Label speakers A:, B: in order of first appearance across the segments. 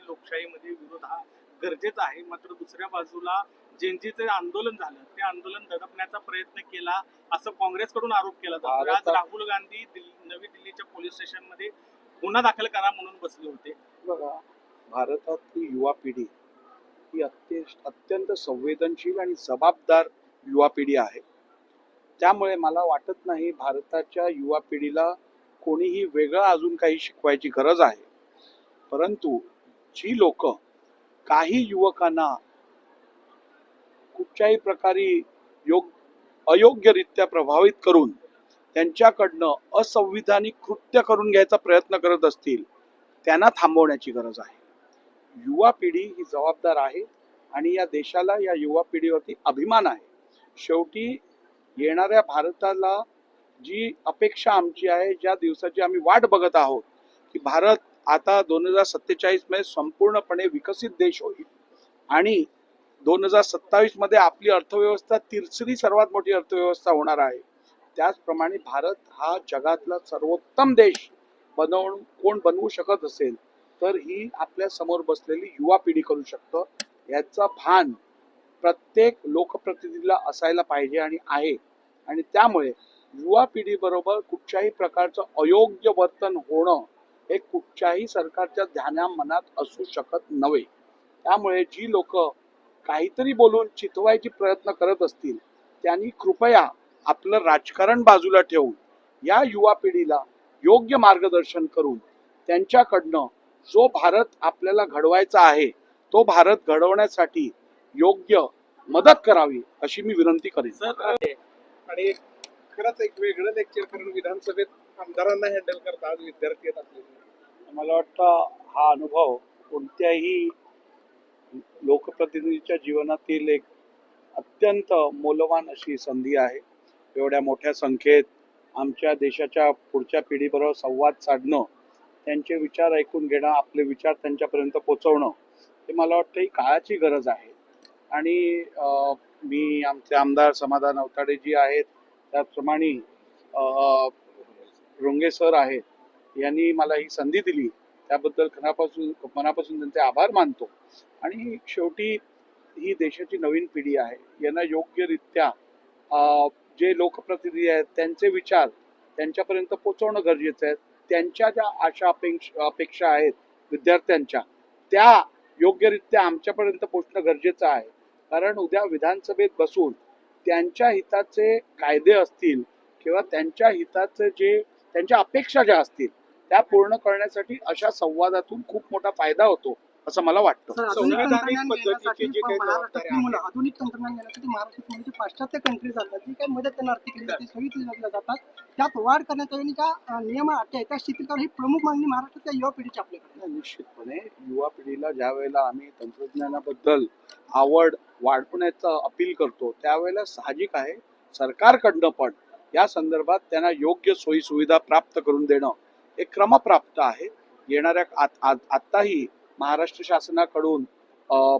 A: लोकशाहीमध्ये विरोध हा गरजेचा आहे, मात्र दुसऱ्या बाजूला जेनजीचे आंदोलन झालं, ते आंदोलन दडपण्याचा प्रयत्न केला असं काँग्रेसकडून आरोप केला जातो. आज राहुल गांधी नवी दिल्लीच्या पोलीस स्टेशनमध्ये गुन्हा दाखल करा म्हणून बसले होते.
B: बघा, भारतातली युवा पिढी ही अत्यंत संवेदनशील आणि जबाबदार युवा पिढी आहे. त्यामुळे मला वाटत नाही भारताच्या युवा पिढीला कोणीही वेगळं अजून काही शिकवायची गरज आहे. परंतु जी लोक काही युवकांना कुठच्याही प्रकारे अयोग्यरित्या प्रभावित करून त्यांच्याकडनं असंविधानिक कृत्य करून घ्यायचा प्रयत्न करत असतील, त्यांना थांबवण्याची गरज आहे. युवा पिढी ही जबाबदार आहे आणि या देशाला, या युवा पिढीवरती अभिमान आहे. शेवटी येणाऱ्या भारताला जी अपेक्षा आमची आहे, ज्या दिवसाची आम्ही वाट बघत आहोत की भारत आता 2047 मध्ये संपूर्णपणे विकसित देश होईल आणि 2027 मध्ये आपली अर्थव्यवस्था तिसरी सर्वात मोठी अर्थव्यवस्था होणार आहे. त्याचप्रमाणे भारत हा जगातला सर्वोत्तम देश कोण बनवू शकत असेल तर ही आपल्या समोर बसलेली युवा पिढी करू शकतं. याचा भान प्रत्येक लोकप्रतिनिधीला असायला पाहिजे आणि आहे. आणि त्यामुळे युवा पिढीबरोबर कुठच्याही प्रकारचं अयोग्य वर्तन होणं हे कुठच्याही सरकारच्या ध्यानामनात असू शकत नव्हे. त्यामुळे जी लोक काहीतरी बोलून चितवायची प्रयत्न करत असतील त्यांनी कृपया आपलं राजकारण बाजूला ठेवून या युवा पिढीला योग्य मार्गदर्शन करून त्यांच्याकडनं जो भारत आपल्याला घडवायचा आहे तो भारत घडवण्यासाठी योग्य मदत करावी अशी मी विनंती करेन.
C: आणि खरंच एक वेगळं लेक्चर करून विधानसभेत आमदारांना हँडल करता आज विद्यार्थी येत असले,
B: मला वाटतं हा अनुभव कोणत्याही लोकप्रतिनिधीच्या जीवनातील एक अत्यंत मौल्यवान अशी संधी आहे. एवढ्या मोठ्या संख्येत आमच्या देशाच्या पुढच्या पिढीबरोबर संवाद साधणं, त्यांचे विचार ऐकून घेणं, आपले विचार त्यांच्यापर्यंत पोहोचवणं हे मला वाटतं ही काळाची गरज आहे. आणि मी आमचे आमदार समाधान अवताडे जी आहेत, त्याचप्रमाणे रुंगे सर आहेत, यांनी मला ही संधी दिली त्याबद्दल मनापासून त्यांचे आभार मानतो. आणि शेवटी ही देशाची नवीन पिढी आहे, यांना योग्यरित्या जे लोकप्रतिनिधी आहेत त्यांचे विचार त्यांच्यापर्यंत पोहोचवणं गरजेचं आहे. त्यांच्या ज्या आशा अपेक्षा आहेत विद्यार्थ्यांच्या, त्या योग्यरित्या आमच्यापर्यंत पोहोचणं गरजेचं आहे. कारण उद्या विधानसभेत बसून त्यांच्या हिताचे कायदे असतील किंवा त्यांच्या हिताचे त्यांच्या अपेक्षा ज्या असतील त्या पूर्ण करण्यासाठी अशा संवादातून खूप मोठा फायदा होतो असं मला वाटतं.
C: संविधानिक पद्धतीची जी काही
D: आधुनिक तंत्रज्ञान घेण्यासाठी महाराष्ट्रात पाश्चात्य कंट्रीज जातात, जी काही मदत त्यांना आर्थिक केली सोयी जातात, त्यात वाढ करण्यात आणि ज्या नियम अटी आहेत त्या शिथिल ही प्रमुख मागणी महाराष्ट्राच्या युवा पिढीची आपल्याकडे.
B: निश्चितपणे युवा पिढीला ज्या वेळेला आम्ही तंत्रज्ञानाबद्दल आवड वाढवण्याचं अपील करतो त्यावेळेला साहजिक आहे सरकारकडनं पण या संदर्भात त्यांना योग्य सोयी सुविधा प्राप्त करून देणं हे क्रमप्राप्त आहे. येणाऱ्या आत्ताही महाराष्ट्र शासनाकडून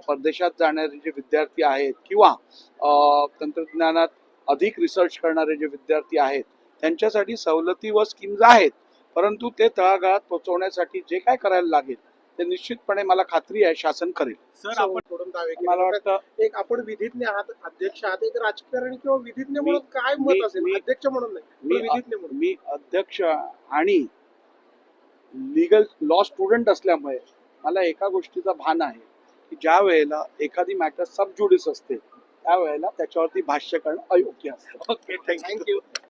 B: परदेशात जाणारे जे विद्यार्थी आहेत किंवा तंत्रज्ञानात अधिक रिसर्च करणारे जे विद्यार्थी आहेत त्यांच्यासाठी सवलती व स्कीम्स आहेत, परंतु ते तळागाळात पोहोचवण्यासाठी जे काय करायला लागेल ते निश्चितपणे मला खात्री आहे शासन करेल.
C: सर, आपण थोडून दावे केले.
B: मला वाटतं
C: एक आपण विधिज्ञ आहात, अध्यक्ष आहात, एक राजकारणी किंवा विधिज्ञ म्हणून काय मत असेल? अध्यक्ष म्हणून नाही, विधिज्ञ म्हणून.
B: मी अध्यक्ष आणि लीगल लॉ स्टुडंट असल्यामुळे मला एका गोष्टीचा भान आहे की ज्या वेळेला एखादी मॅटर सब ज्युडिस असते त्यावेळेला त्याच्यावरती भाष्य करणं अयोग्य असतं.
C: Okay, thank you.